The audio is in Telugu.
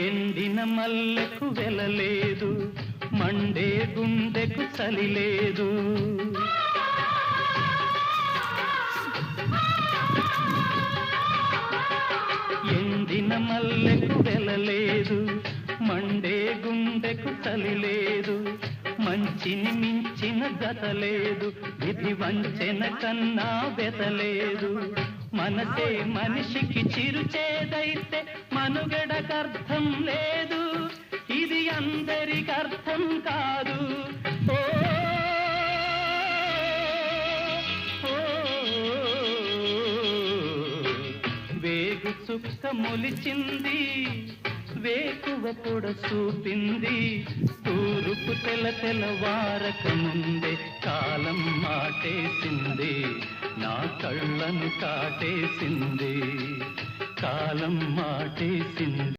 ఎండిన మల్లెకు వెలలేదు, మండే గుండెకు చలి లేదు. ఎండిన మల్లెకు వెలలేదు, మండే గుండెకు చలి లేదు. మంచిని మించిన గత లేదు, విధి వంచెన కన్నా బెతలేదు. మనసే మనిషికి చిరుచేదైతే మనుగడకర్థం లేదు, ఇది అందరికి అర్థం కాదు. ఓ వేగు చుక్క మొలిచింది, వేకువ పొడ చూపింది. తూరుపు తెల్లవారక ముందే కాలం మాటేసింది, నా కళ్ళను కాటేసింది. కాలం మాటేసింది.